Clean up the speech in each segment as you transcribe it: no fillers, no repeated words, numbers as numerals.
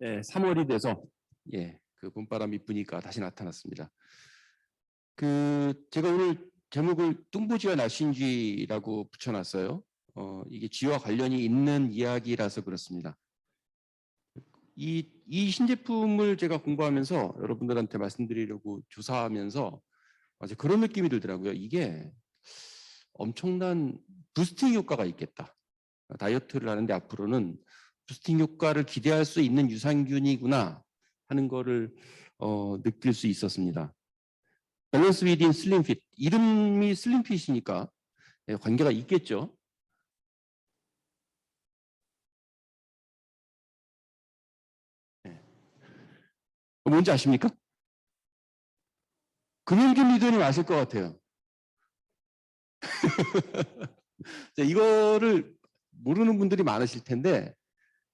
예, 3월이 돼서 그 봄바람이 부니까 다시 나타났습니다. 제가 오늘 제목을 뚱보지와 날씬쥐라고 붙여놨어요. 이게 쥐와 관련이 있는 이야기라서 그렇습니다. 이 신제품을 제가 공부하면서 여러분들한테 말씀드리려고 조사하면서 그런 느낌이 들더라고요. 이게 엄청난 부스팅 효과가 있겠다. 다이어트를 하는데 앞으로는 부스팅 효과를 기대할 수 있는 유산균이구나 하는 거를 느낄 수 있었습니다. 밸런스 위딘 슬림핏, 이름이 슬림핏이니까 관계가 있겠죠. 뭔지 아십니까? 금융균 리더님 아실 것 같아요. 이거를 모르는 분들이 많으실 텐데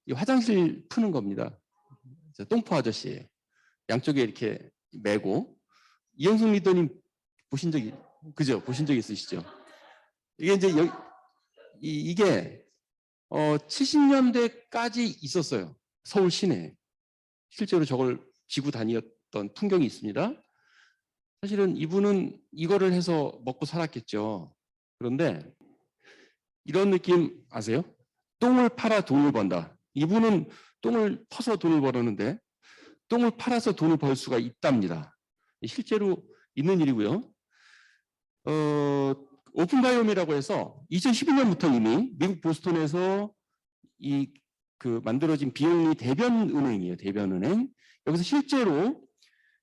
이 화장실 푸는 겁니다. 똥포 아저씨 양쪽에 이렇게 메고 이영숙 리더님 보신 적이 그죠? 보신 적 있으시죠? 이게 이제 이게 70년대까지 있었어요. 서울 시내에. 실제로 저걸 지고 다녔던 풍경이 있습니다. 사실은 이분은 이거를 해서 먹고 살았겠죠. 그런데 이런 느낌 아세요? 똥을 팔아 돈을 번다. 이분은 똥을 퍼서 돈을 벌었는데 똥을 팔아서 돈을 벌 수가 있답니다. 실제로 있는 일이고요. 오픈바이옴이라고 해서 2012년부터 이미 미국 보스턴에서 만들어진 비영리 대변은행이에요. 대변은행. 여기서 실제로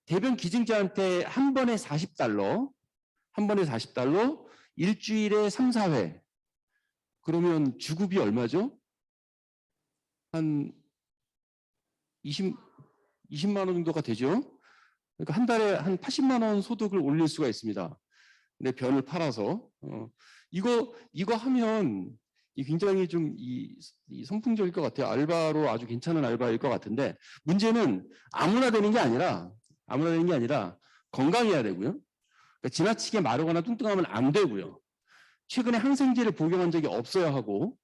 대변 기증자한테 한 번에 40달러, 일주일에 3, 4회. 그러면 주급이 얼마죠? 한 20만 원 정도가 되죠. 그러니까 한 달에 한 80만 원 소득을 올릴 수가 있습니다. 내 변을 팔아서. 이거 하면 굉장히 좀 선풍적일 것 같아요. 알바로 아주 괜찮은 알바일 것 같은데 문제는 아무나 되는 게 아니라 건강해야 되고요. 그러니까 지나치게 마르거나 뚱뚱하면 안 되고요. 최근에 항생제를 복용한 적이 없어야 하고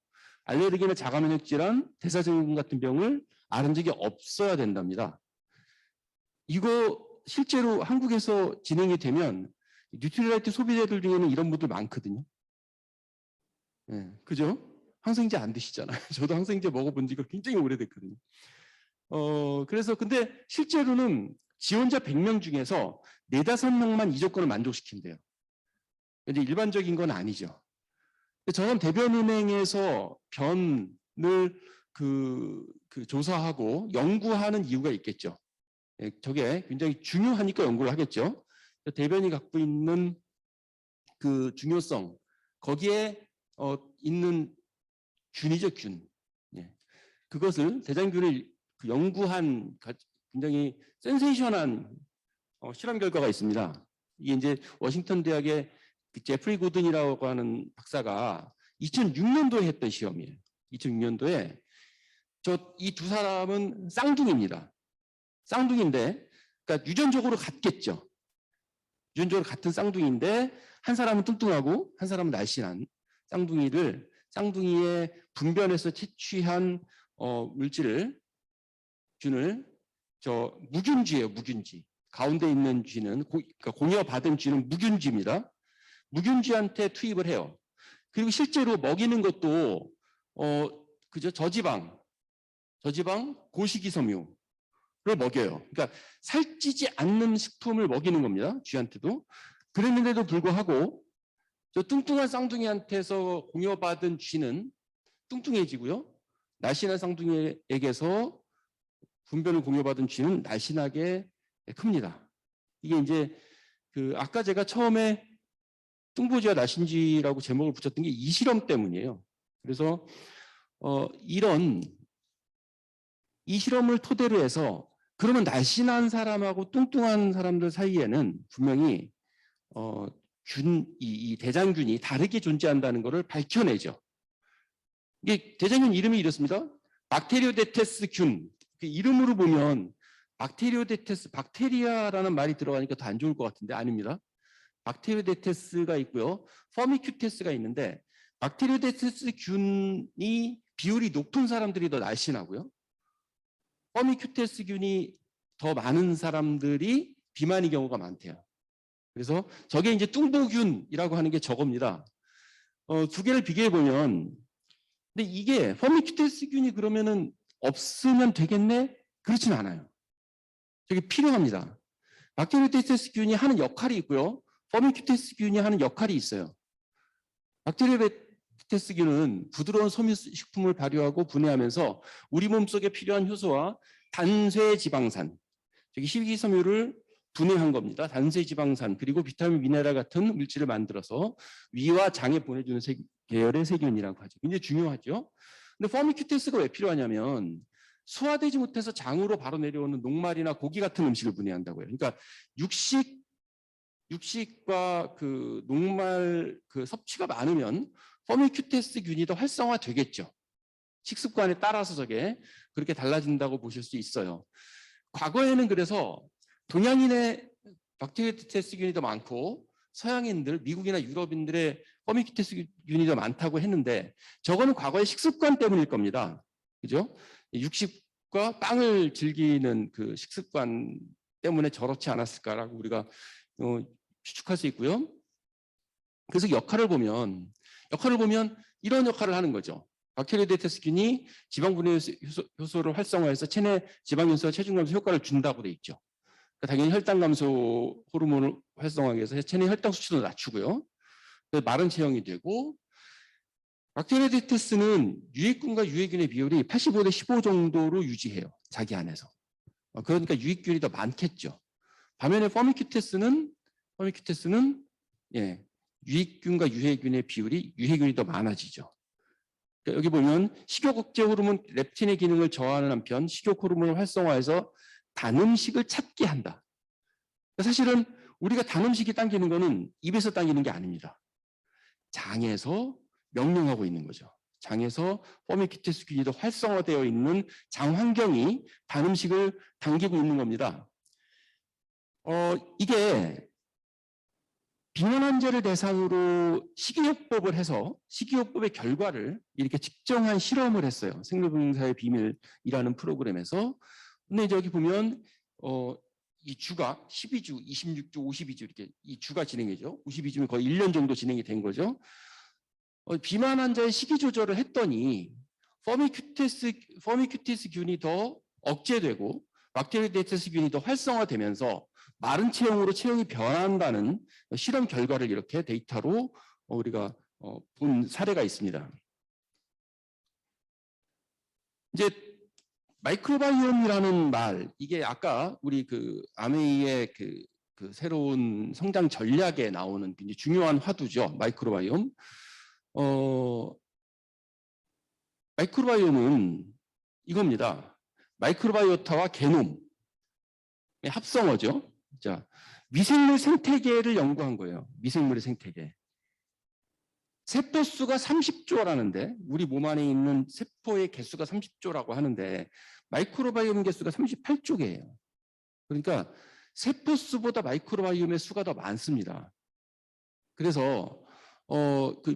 알레르기나 자가면역 질환, 대사증후군 같은 병을 앓은 적이 없어야 된답니다. 이거 실제로 한국에서 진행이 되면 뉴트리라이트 소비자들 중에는 이런 분들 많거든요. 그죠? 항생제 안 드시잖아요. 저도 항생제 먹어본 지가 굉장히 오래됐거든요. 그래서 근데 실제로는 지원자 100명 중에서 4, 5명만 이 조건을 만족시킨대요. 이제 일반적인 건 아니죠. 저는 대변은행에서 변을 조사하고 연구하는 이유가 있겠죠. 저게 굉장히 중요하니까 연구를 하겠죠. 대변이 갖고 있는 그 중요성, 거기에 있는 균이죠, 균. 그것을 대장균을 연구한 굉장히 센세이션한 실험 결과가 있습니다. 이게 이제 워싱턴 대학의 제프리 고든이라고 하는 박사가 2006년도에 했던 시험이에요. 2006년도에 이 두 사람은 쌍둥이입니다. 쌍둥이인데, 그러니까 유전적으로 같겠죠. 유전적으로 같은 쌍둥이인데 한 사람은 뚱뚱하고 한 사람은 날씬한 쌍둥이의 분변에서 채취한 균을 무균쥐예요. 무균쥐. 가운데 있는 쥐는 그러니까 공여받은 쥐는 무균쥐입니다. 무균쥐한테 투입을 해요. 그리고 실제로 먹이는 것도 그죠? 저지방 고식이섬유를 먹여요. 그러니까 살찌지 않는 식품을 먹이는 겁니다. 쥐한테도. 그랬는데도 불구하고 저 뚱뚱한 쌍둥이한테서 공여받은 쥐는 뚱뚱해지고요. 날씬한 쌍둥이에게서 분변을 공여받은 쥐는 날씬하게 큽니다. 이게 이제 아까 제가 처음에 뚱보쥐와 날씬쥐라고 제목을 붙였던 게 이 실험 때문이에요. 그래서 이 실험을 토대로 해서 그러면 날씬한 사람하고 뚱뚱한 사람들 사이에는 분명히 이 대장균이 다르게 존재한다는 것을 밝혀내죠. 이게 대장균 이름이 이렇습니다. 박테리오데테스 균. 이름으로 보면 박테리오데테스, 박테리아라는 말이 들어가니까 더 안 좋을 것 같은데 아닙니다. 박테리오데테스가 있고요. 퍼미큐테스가 있는데 박테리오데테스 균이 비율이 높은 사람들이 더 날씬하고요. 퍼미큐테스균이 더 많은 사람들이 비만의 경우가 많대요. 그래서 저게 이제 뚱보균이라고 하는 게 저겁니다. 두 개를 비교해 보면, 근데 이게 퍼미큐테스균이 그러면은 없으면 되겠네? 그렇지는 않아요. 저게 필요합니다. 박테리오테스균이 하는 역할이 있고요. 퍼미큐테스균이 하는 역할이 있어요. 박테리오테스균은 부드러운 섬유식품을 발효하고 분해하면서 우리 몸속에 필요한 효소와 단쇄지방산, 저기 식이섬유를 분해한 겁니다. 단쇄지방산 그리고 비타민, 미네랄 같은 물질을 만들어서 위와 장에 보내주는 계열의 세균이라고 하죠. 굉장히 중요하죠. 근데 퍼미큐테스가 왜 필요하냐면 소화되지 못해서 장으로 바로 내려오는 녹말이나 고기 같은 음식을 분해한다고요. 그러니까 육식과 그 녹말 그 섭취가 많으면 퍼미큐테스균이 더 활성화되겠죠. 식습관에 따라서 저게 그렇게 달라진다고 보실 수 있어요. 과거에는 그래서 동양인의 박테리오테스균이 더 많고 서양인들, 미국이나 유럽인들의 퍼미큐테스균이 더 많다고 했는데 저거는 과거의 식습관 때문일 겁니다. 그죠? 육식과 빵을 즐기는 그 식습관 때문에 저렇지 않았을까라고 우리가 추측할 수 있고요. 그래서 역할을 보면 이런 역할을 하는 거죠. 박테리오테스균이 지방분해 효소를 활성화해서 체내 지방연소와 체중 감소 효과를 준다고 돼 있죠. 그러니까 당연히 혈당 감소 호르몬을 활성화하기 위해서 체내 혈당 수치도 낮추고요. 마른 체형이 되고, 박테리오테스는 유익균과 유해균의 비율이 85대 15 정도로 유지해요. 자기 안에서. 그러니까 유익균이 더 많겠죠. 반면에 퍼미큐테스는 유익균과 유해균의 비율이 유해균이 더 많아지죠. 그러니까 여기 보면 식욕 억제 호르몬 렙틴의 기능을 저하하는 한편 식욕 호르몬을 활성화해서 단 음식을 찾게 한다. 사실은 우리가 단 음식이 당기는 거는 입에서 당기는 게 아닙니다. 장에서 명령하고 있는 거죠. 장에서 퍼미큐테스균이 더 활성화되어 있는 장 환경이 단 음식을 당기고 있는 겁니다. 이게 비만 환자를 대상으로 식이요법을 해서 식이요법의 결과를 이렇게 측정한 실험을 했어요. 생로병사의 비밀이라는 프로그램에서. 근데 여기 보면 이 주가 12주, 26주, 52주 이렇게 이 주가 진행이죠. 52주면 거의 1년 정도 진행이 된 거죠. 비만 환자의 식이 조절을 했더니 퍼미큐테스균이 더 억제되고 박테리오테스균이 더 활성화되면서 마른 체형으로 체형이 변한다는 실험 결과를 이렇게 데이터로 우리가 본 사례가 있습니다. 이제 마이크로바이옴이라는 말, 이게 아까 우리 그 아메이의 그 새로운 성장 전략에 나오는 굉장히 중요한 화두죠. 마이크로바이옴. 마이크로바이옴은 이겁니다. 마이크로바이오타와 게놈의 합성어죠. 자, 미생물 생태계를 연구한 거예요. 미생물의 생태계. 세포수가 30조라는데 우리 몸 안에 있는 세포의 개수가 30조라고 하는데 마이크로바이옴 개수가 38조개예요. 그러니까 세포수보다 마이크로바이옴의 수가 더 많습니다. 그래서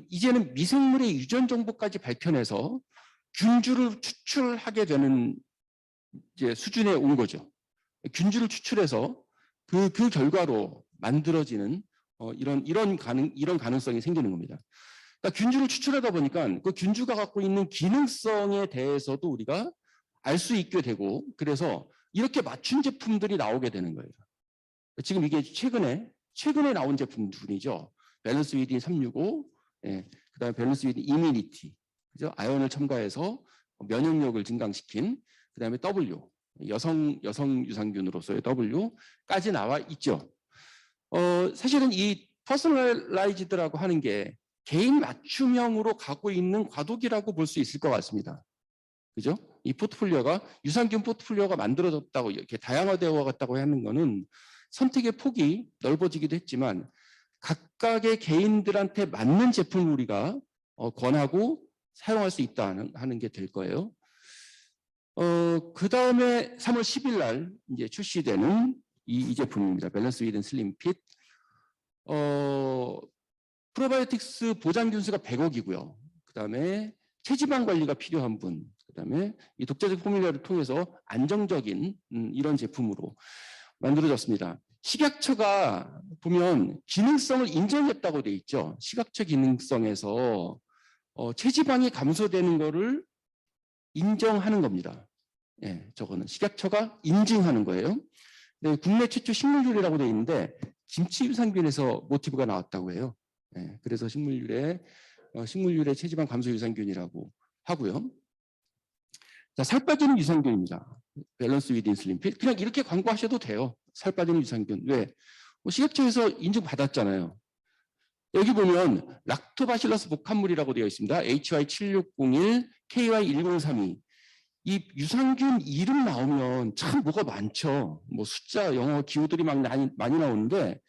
이제는 미생물의 유전 정보까지 밝혀내서 균주를 추출하게 되는 이제 수준에 온 거죠. 균주를 추출해서 그 결과로 만들어지는 이런 가능성이 생기는 겁니다. 그러니까 균주를 추출하다 보니까 그 균주가 갖고 있는 기능성에 대해서도 우리가 알 수 있게 되고, 그래서 이렇게 맞춘 제품들이 나오게 되는 거예요. 지금 이게 최근에 나온 제품들이죠. 밸런스 위딘 365, 그다음에 밸런스 위딘 이미니티, 그죠? 아연을 첨가해서 면역력을 증강시킨, 그다음에 W, 여성 유산균으로서의 W까지 나와 있죠. 사실은 이 퍼스널라이즈드라고 하는 게 개인 맞춤형으로 가고 있는 과도기라고 볼 수 있을 것 같습니다. 그죠? 이 포트폴리오가 유산균 포트폴리오가 만들어졌다고 이렇게 다양화되어 갔다고 하는 거는 선택의 폭이 넓어지기도 했지만 각각의 개인들한테 맞는 제품을 우리가 권하고 사용할 수 있다 하는 게 될 거예요. 그 다음에 3월 10일 날 이제 출시되는 이 제품입니다. 밸런스 위든 슬림 핏. 프로바이오틱스 보장 균수가 100억이고요. 그 다음에 체지방 관리가 필요한 분, 그다음에 이 독자적 포뮬러를 통해서 안정적인 이런 제품으로 만들어졌습니다. 식약처가 보면 기능성을 인정했다고 돼 있죠. 식약처 기능성에서 체지방이 감소되는 거를 인정하는 겁니다. 예, 저거는 식약처가 인증하는 거예요. 네, 국내 최초 식물유래라고 돼 있는데 김치 유산균에서 모티브가 나왔다고 해요. 예, 그래서 식물유래 체지방 감소 유산균이라고 하고요. 자, 살 빠지는 유산균입니다. 밸런스 위드 인슐린 핏. 그냥 이렇게 광고하셔도 돼요. 살 빠지는 유산균. 왜? 식약처에서 인증받았잖아요. 여기 보면 락토바실러스 복합물이라고 되어 있습니다. HY7601, KY1032. 이 유산균 이름 나오면 참 뭐가 많죠. 뭐 숫자, 영어 기호들이 많이 나오는데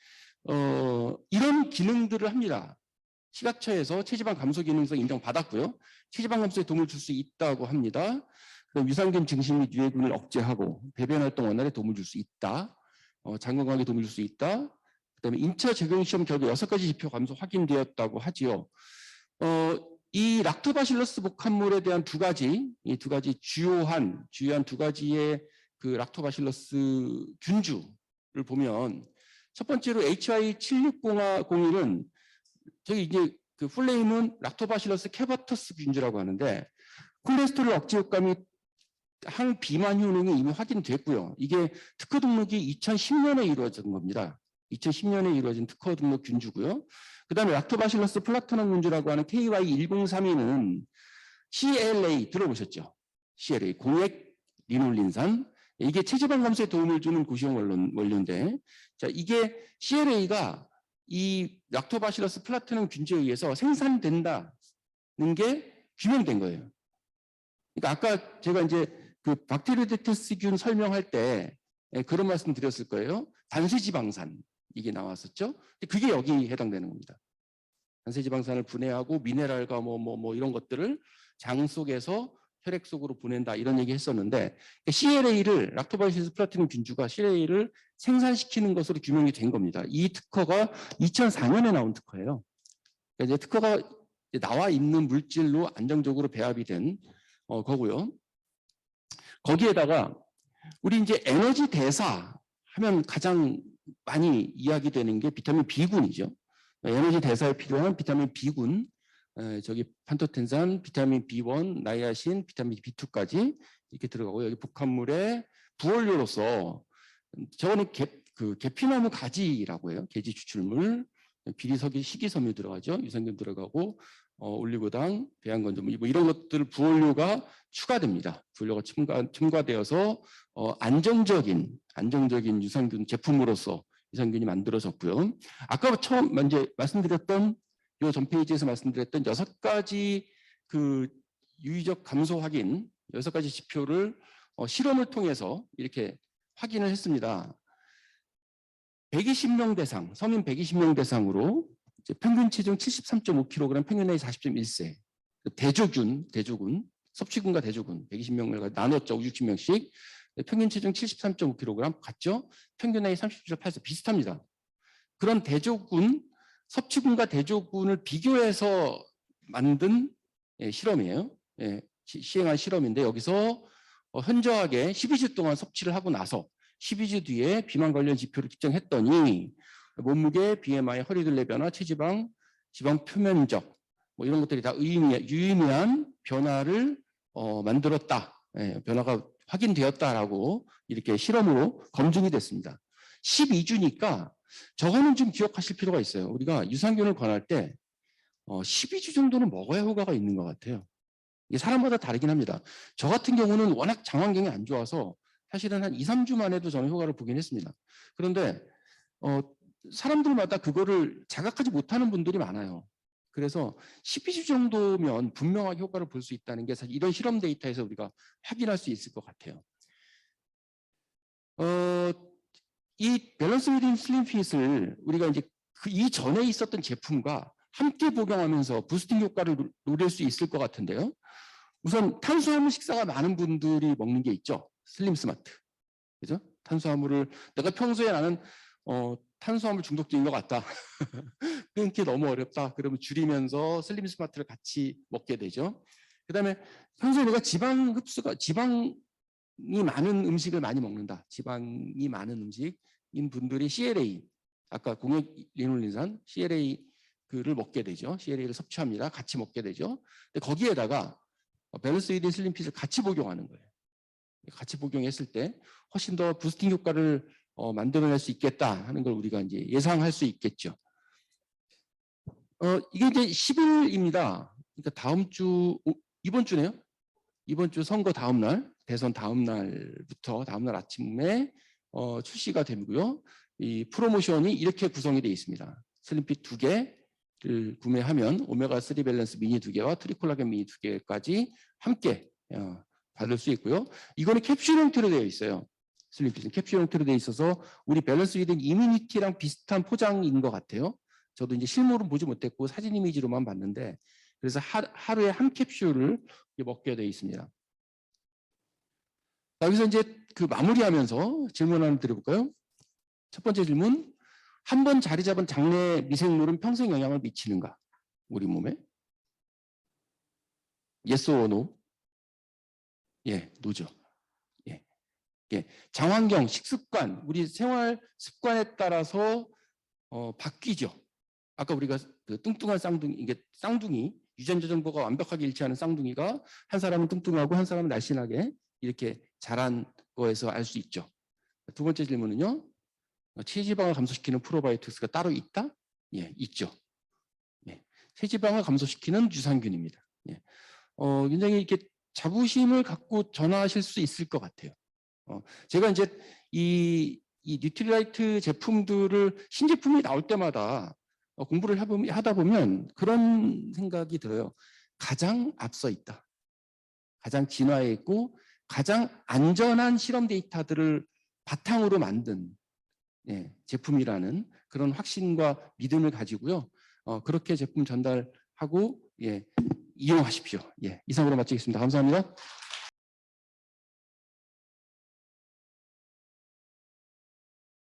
이런 기능들을 합니다. 식약처에서 체지방 감소 기능성 인정받았고요. 체지방 감소에 도움을 줄 수 있다고 합니다. 유산균 증식 및 유해균을 억제하고 배변 활동 원활에 도움을 줄 수 있다. 장 건강에 도움을 줄 수 있다. 그다음에 인차 적용 시험 결과 6가지 지표 감소 확인되었다고 하지요. 이 락토바실러스 복합물에 대한 이 두 가지 주요한 두 가지의 그 락토바실러스 균주를 보면 첫 번째로 HY7601은 저기 이제 그 풀네임은 락토바실러스 캐바터스 균주라고 하는데 콜레스테롤 억제 효과 및 항비만 효능이 이미 확인됐고요. 이게 특허 등록이 2010년에 이루어진 겁니다. 2010년에 이루어진 특허 등록 균주고요. 그다음에 락토바실러스 플라토넘 균주라고 하는 KY1032는 CLA 들어보셨죠? CLA 공액 리놀린산. 이게 체지방 감소에 도움을 주는 고시용 원료인데, 자 이게 CLA가 이 락토바실러스 플라토넘 균주에 의해서 생산된다는 게 규명된 거예요. 그러니까 아까 제가 이제 그 박테리오데테스균 설명할 때 그런 말씀 드렸을 거예요. 단수지방산 이게 나왔었죠. 그게 여기 해당되는 겁니다. 단수지방산을 분해하고 미네랄과 뭐 이런 것들을 장 속에서 혈액 속으로 보낸다 이런 얘기 했었는데 CLA를 락토바실러스 플라토넘 균주가 CLA를 생산시키는 것으로 규명이 된 겁니다. 이 특허가 2004년에 나온 특허예요. 그러니까 이제 특허가 나와 있는 물질로 안정적으로 배합이 된 거고요. 거기에다가 우리 이제 에너지 대사 하면 가장 많이 이야기되는 게 비타민 B군이죠. 에너지 대사에 필요한 비타민 B군, 저기 판토텐산, 비타민 B1, 나이아신, 비타민 B2까지 이렇게 들어가고 여기 복합물의 부원료로서 저거는 계피나무 가지라고 해요. 계지 추출물, 비리석이 식이섬유 들어가죠. 유산균 들어가고 올리고당, 배양건조 뭐 이런 것들 부원료가 추가됩니다. 부원료가 첨가되어서 안정적인 유산균 제품으로서 유산균이 만들어졌고요. 아까 처음 이제 말씀드렸던 이 전 페이지에서 말씀드렸던 6가지 그 유의적 감소 확인 6가지 지표를 실험을 통해서 이렇게 확인을 했습니다. 120명 대상, 서민 120명 대상으로 평균 체중 73.5kg, 평균 나이 40.1세. 대조군, 섭취군과 대조군 120명을 나눴죠. 60명씩. 평균 체중 73.5kg 같죠? 평균 나이 37.8세 비슷합니다. 그런 대조군, 섭취군과 대조군을 비교해서 만든 실험이에요. 시행한 실험인데 여기서 현저하게 12주 동안 섭취를 하고 나서 12주 뒤에 비만 관련 지표를 측정했더니 몸무게, BMI, 허리둘레 변화, 체지방, 지방 표면적 뭐 이런 것들이 다 유의미한 변화를 만들었다. 변화가 확인되었다라고 이렇게 실험으로 검증이 됐습니다. 12주니까 저거는 좀 기억하실 필요가 있어요. 우리가 유산균을 권할 때 12주 정도는 먹어야 효과가 있는 것 같아요. 이게 사람마다 다르긴 합니다. 저 같은 경우는 워낙 장환경이 안 좋아서 사실은 한 2, 3주만 해도 저는 효과를 보긴 했습니다. 그런데 사람들마다 그거를 자각하지 못하는 분들이 많아요. 그래서 12주 정도면 분명하게 효과를 볼 수 있다는 게 사실 이런 실험 데이터에서 우리가 확인할 수 있을 것 같아요. 이 밸런스 위드 슬림 핏을 우리가 이제 그 이전에 있었던 제품과 함께 복용하면서 부스팅 효과를 노릴 수 있을 것 같은데요. 우선 탄수화물 식사가 많은 분들이 먹는 게 있죠. 슬림 스마트. 그죠? 탄수화물을 내가 평소에 나는 탄수화물 중독자인 것 같다. 끊기 너무 어렵다. 그러면 줄이면서 슬림 스마트를 같이 먹게 되죠. 그다음에 평소에 우리가 지방이 많은 음식을 많이 먹는다. 지방이 많은 음식인 분들이 CLA, 아까 공역 리놀린산 CLA를 먹게 되죠. CLA를 섭취합니다. 같이 먹게 되죠. 근데 거기에다가 밸런스 위드 슬림핏을 같이 복용하는 거예요. 같이 복용했을 때 훨씬 더 부스팅 효과를 만들어낼 수 있겠다 하는 걸 우리가 이제 예상할 수 있겠죠. 이게 이제 10일입니다. 그러니까 다음 주, 이번 주네요. 이번 주 선거 다음 날, 대선 다음 날부터 다음 날 아침에 출시가 되고요. 이 프로모션이 이렇게 구성이 되어 있습니다. 슬림핏 2개를 구매하면 오메가3 밸런스 미니 2개와 트리콜라겐 미니 2개까지 함께 받을 수 있고요. 이거는 캡슐 형태로 되어 있어요. 슬림핏은 캡슐 형태로 되어 있어서 우리 밸런스 위드 이뮤니티랑 비슷한 포장인 것 같아요. 저도 이제 실물은 보지 못했고 사진 이미지로만 봤는데, 그래서 하루에 한 캡슐을 먹게 되어 있습니다. 여기서 이제 그 마무리하면서 질문 하나 드려볼까요? 첫 번째 질문, 한 번 자리 잡은 장내 미생물은 평생 영향을 미치는가? 우리 몸에? Yes or no? 예, no죠. 예. 예. 장환경, 식습관, 우리 생활 습관에 따라서 바뀌죠. 아까 우리가 그 뚱뚱한 쌍둥이, 이게 쌍둥이, 유전자 정보가 완벽하게 일치하는 쌍둥이가 한 사람은 뚱뚱하고 한 사람은 날씬하게 이렇게 자란 거에서 알 수 있죠. 두 번째 질문은요. 체지방을 감소시키는 프로바이오틱스가 따로 있다? 예, 있죠. 예. 체지방을 감소시키는 유산균입니다. 예. 굉장히 이렇게 자부심을 갖고 전화하실 수 있을 것 같아요. 제가 이제 이 뉴트리라이트 제품들을 신제품이 나올 때마다 공부를 하다 보면 그런 생각이 들어요. 가장 앞서 있다. 가장 진화해 있고 가장 안전한 실험 데이터들을 바탕으로 만든 제품이라는 그런 확신과 믿음을 가지고요. 그렇게 제품 전달하고 이용하십시오. 이상으로 마치겠습니다. 감사합니다.